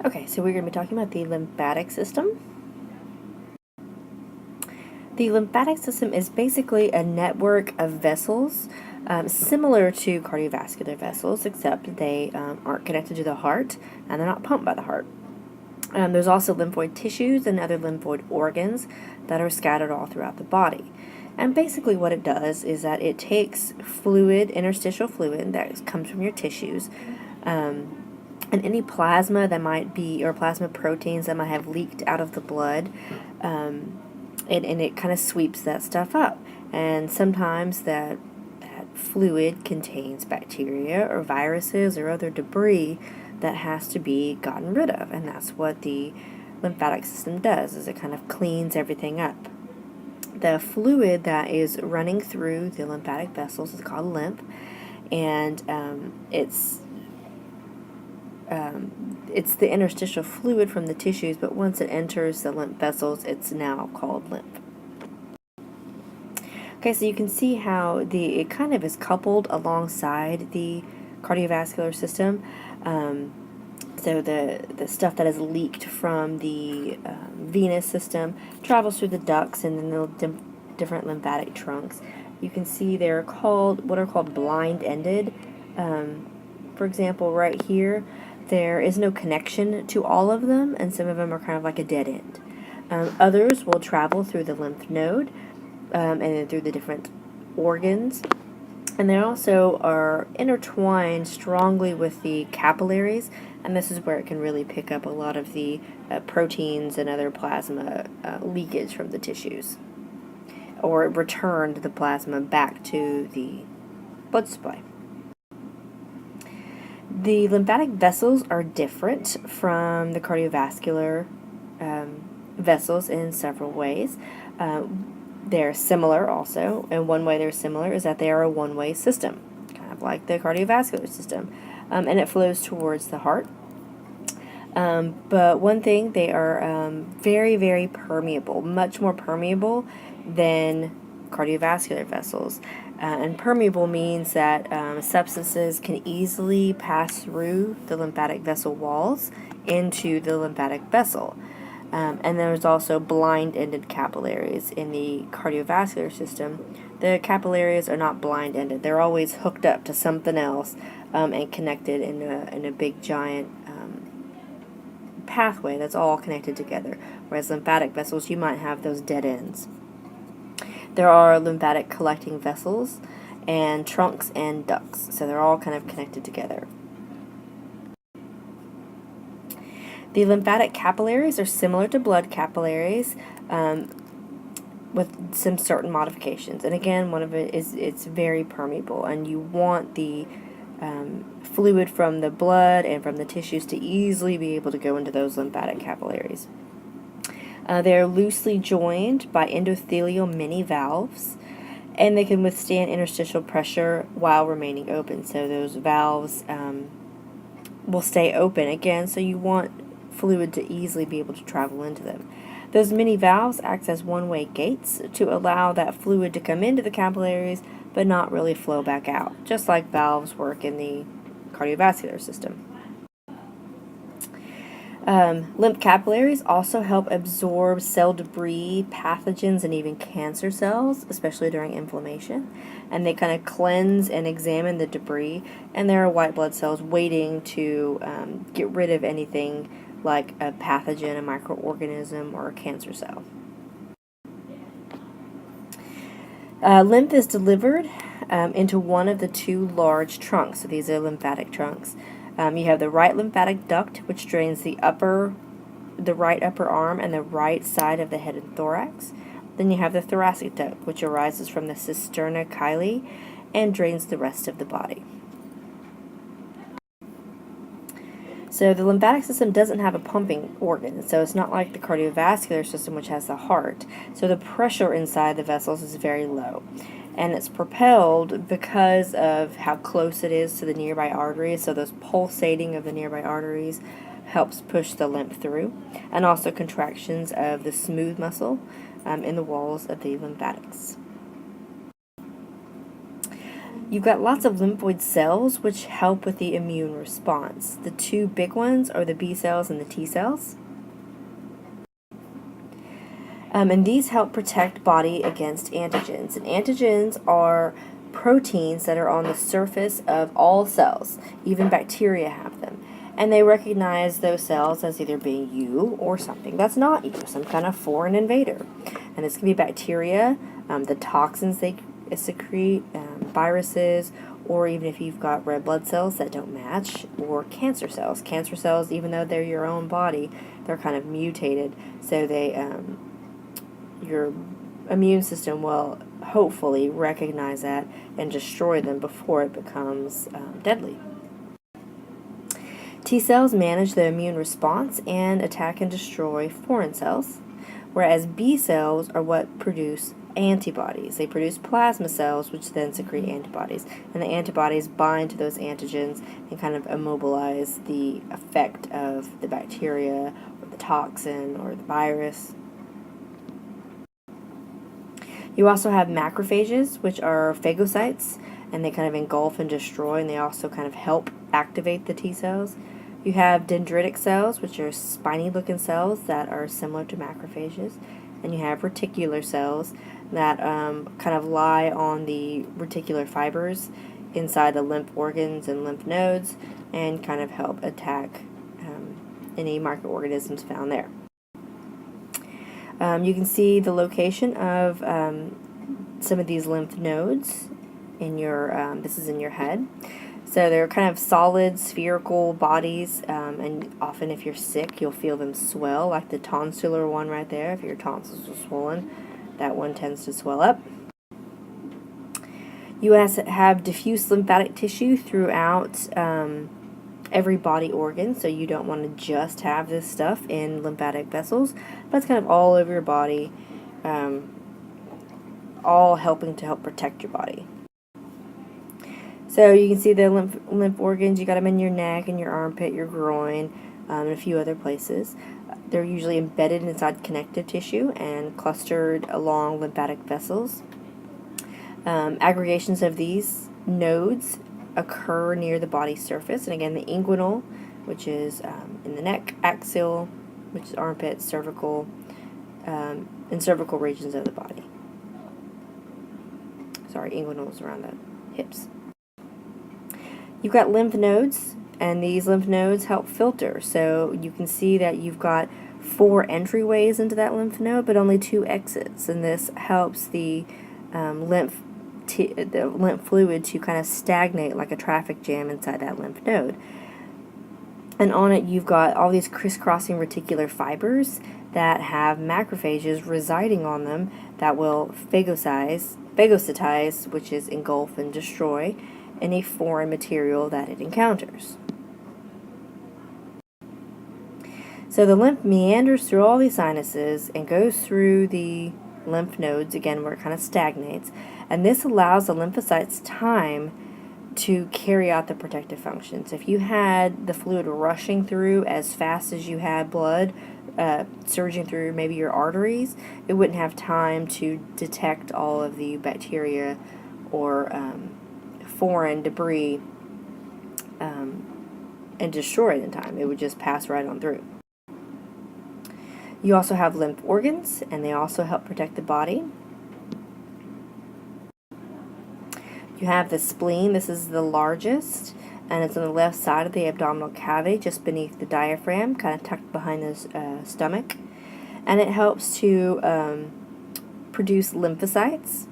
Okay, so we're going to be talking about the lymphatic system. The lymphatic system is basically a network of vessels similar to cardiovascular vessels, except they aren't connected to the heart and they're not pumped by the heart. There's also lymphoid tissues and other lymphoid organs that are scattered all throughout the body. And basically what it does is that it takes fluid, interstitial fluid that comes from your tissues, and any plasma that might be, or plasma proteins that might have leaked out of the blood, and it kind of sweeps that stuff up. And sometimes that fluid contains bacteria or viruses or other debris that has to be gotten rid of, and that's what the lymphatic system does, is it kind of cleans everything up. The fluid that is running through the lymphatic vessels is called lymph, and it's the interstitial fluid from the tissues, but once it enters the lymph vessels, it's now called lymph. Okay, so you can see how it kind of is coupled alongside the cardiovascular system. So the stuff that is leaked from the venous system travels through the ducts and then the different lymphatic trunks. You can see they're called, what are called blind-ended. For example, right here, there is no connection to all of them, and some of them are kind of like a dead end. Others will travel through the lymph node and then through the different organs. And they also are intertwined strongly with the capillaries, and this is where it can really pick up a lot of the proteins and other plasma leakage from the tissues, or return the plasma back to the blood supply. The lymphatic vessels are different from the cardiovascular vessels in several ways. They're similar also, and one way they're similar is that they are a one-way system, kind of like the cardiovascular system, and it flows towards the heart. But one thing, they are very, very permeable, much more permeable than cardiovascular vessels. And permeable means that substances can easily pass through the lymphatic vessel walls into the lymphatic vessel. And there's also blind-ended capillaries in the cardiovascular system. The capillaries are not blind-ended. They're always hooked up to something else and connected in a big giant pathway that's all connected together. Whereas lymphatic vessels, you might have those dead ends. There are lymphatic collecting vessels and trunks and ducts, so they're all kind of connected together. The lymphatic capillaries are similar to blood capillaries with some certain modifications. And again, one of it is it's very permeable, and you want the fluid from the blood and from the tissues to easily be able to go into those lymphatic capillaries. They're loosely joined by endothelial mini valves, and they can withstand interstitial pressure while remaining open. So those valves will stay open again, so you want fluid to easily be able to travel into them. Those mini valves act as one-way gates to allow that fluid to come into the capillaries but not really flow back out, just like valves work in the cardiovascular system. Lymph capillaries also help absorb cell debris, pathogens, and even cancer cells, especially during inflammation. And they kind of cleanse and examine the debris, and there are white blood cells waiting to get rid of anything like a pathogen, a microorganism, or a cancer cell. Lymph is delivered into one of the two large trunks, so these are lymphatic trunks. You have the right lymphatic duct, which drains the right upper arm and the right side of the head and thorax. Then you have the thoracic duct, which arises from the cisterna chyli and drains the rest of the body. So the lymphatic system doesn't have a pumping organ, so it's not like the cardiovascular system, which has the heart. So the pressure inside the vessels is very low, and it's propelled because of how close it is to the nearby arteries. So those pulsating of the nearby arteries helps push the lymph through, and also contractions of the smooth muscle in the walls of the lymphatics. You've got lots of lymphoid cells which help with the immune response. The two big ones are the B cells and the T cells. And these help protect body against antigens. And antigens are proteins that are on the surface of all cells. Even bacteria have them. And they recognize those cells as either being you or something that's not you, some kind of foreign invader. And this can be bacteria, the toxins they secrete, viruses, or even if you've got red blood cells that don't match, or cancer cells. Cancer cells, even though they're your own body, they're kind of mutated, so they your immune system will hopefully recognize that and destroy them before it becomes deadly. T cells manage the immune response and attack and destroy foreign cells, whereas B cells are what produce antibodies. They produce plasma cells, which then secrete antibodies, and the antibodies bind to those antigens and kind of immobilize the effect of the bacteria or the toxin or the virus. You also have macrophages, which are phagocytes, and they kind of engulf and destroy, and they also kind of help activate the T cells. You have dendritic cells, which are spiny-looking cells that are similar to macrophages, and you have reticular cells that kind of lie on the reticular fibers inside the lymph organs and lymph nodes and kind of help attack any microorganisms found there. You can see the location of some of these lymph nodes in your, this is in your head. So they're kind of solid, spherical bodies, and often if you're sick, you'll feel them swell, like the tonsillar one right there. If your tonsils are swollen, that one tends to swell up. You have diffuse lymphatic tissue throughout every body organ, so you don't want to just have this stuff in lymphatic vessels, but it's kind of all over your body, all helping to help protect your body. So you can see the lymph organs. You got them in your neck, and your armpit, your groin, and a few other places. They're usually embedded inside connective tissue and clustered along lymphatic vessels. Aggregations of these nodes occur near the body surface, and again, the inguinal, which is in the neck, axial, which is armpit, cervical, and cervical regions of the body. Sorry, inguinal is around the hips. You've got lymph nodes, and these lymph nodes help filter. So you can see that you've got 4 entryways into that lymph node, but only 2 exits, and this helps the lymph fluid to kind of stagnate like a traffic jam inside that lymph node. And on it, you've got all these crisscrossing reticular fibers that have macrophages residing on them that will phagocytize, which is engulf and destroy, any foreign material that it encounters. So the lymph meanders through all these sinuses and goes through the lymph nodes, again, where it kind of stagnates, and this allows the lymphocytes time to carry out the protective functions. If you had the fluid rushing through as fast as you had blood surging through maybe your arteries, it wouldn't have time to detect all of the bacteria or foreign debris and destroy it in time. It would just pass right on through. You also have lymph organs, and they also help protect the body. You have the spleen. This is the largest, and it's on the left side of the abdominal cavity, just beneath the diaphragm, kind of tucked behind the stomach. And it helps to produce lymphocytes.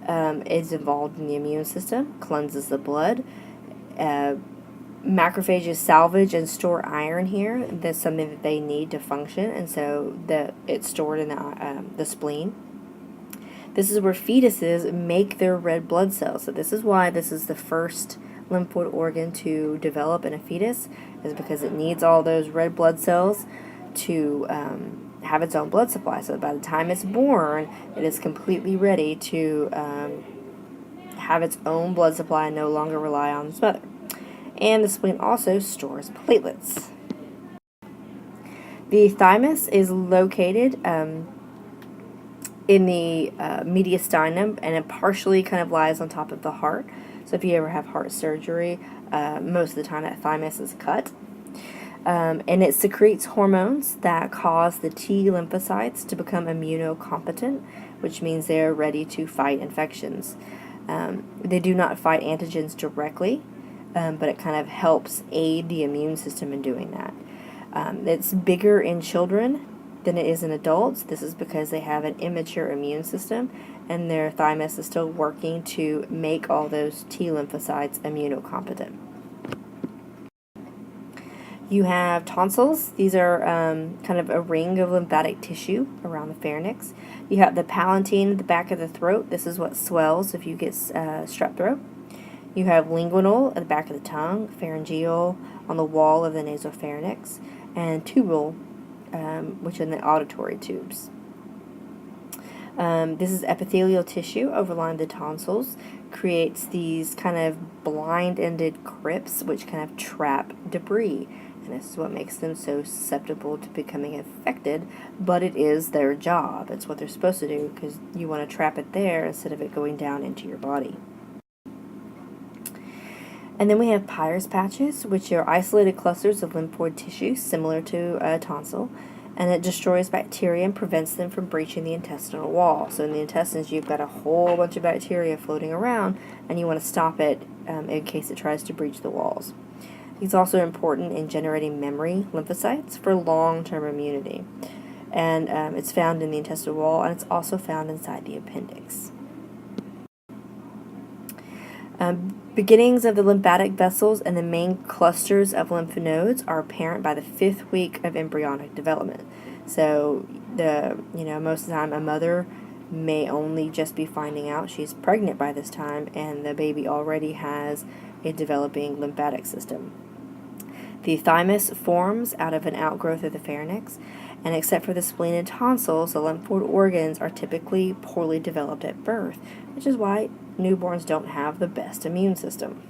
It's involved in the immune system, cleanses the blood. Macrophages salvage and store iron here. That's something that they need to function, and so it's stored in the spleen. This is where fetuses make their red blood cells. So this is why this is the first lymphoid organ to develop in a fetus, is because it needs all those red blood cells to have its own blood supply. So by the time it's born, it is completely ready to have its own blood supply and no longer rely on its mother. And the spleen also stores platelets. The thymus is located in the mediastinum, and it partially kind of lies on top of the heart. So if you ever have heart surgery, most of the time that thymus is cut. And it secretes hormones that cause the T lymphocytes to become immunocompetent, which means they're ready to fight infections. They do not fight antigens directly, but it kind of helps aid the immune system in doing that. It's bigger in children than it is in adults. This is because they have an immature immune system, and their thymus is still working to make all those T lymphocytes immunocompetent. You have tonsils. These are kind of a ring of lymphatic tissue around the pharynx. You have the palatine at the back of the throat. This is what swells if you get strep throat. You have linguinal at the back of the tongue, pharyngeal on the wall of the nasopharynx, and tubal, which are in the auditory tubes. This is epithelial tissue overlying the tonsils, creates these kind of blind-ended crypts which kind of trap debris. And this is what makes them so susceptible to becoming infected, but it is their job. It's what they're supposed to do, because you want to trap it there instead of it going down into your body. And then we have Peyer's patches, which are isolated clusters of lymphoid tissue similar to a tonsil, and it destroys bacteria and prevents them from breaching the intestinal wall. So in the intestines, you've got a whole bunch of bacteria floating around, and you want to stop it in case it tries to breach the walls. It's also important in generating memory lymphocytes for long-term immunity. And it's found in the intestinal wall, and it's also found inside the appendix. Beginnings of the lymphatic vessels and the main clusters of lymph nodes are apparent by the 5th week of embryonic development. So most of the time a mother may only just be finding out she's pregnant by this time, and the baby already has a developing lymphatic system. The thymus forms out of an outgrowth of the pharynx, and except for the spleen and tonsils, the lymphoid organs are typically poorly developed at birth, which is why newborns don't have the best immune system.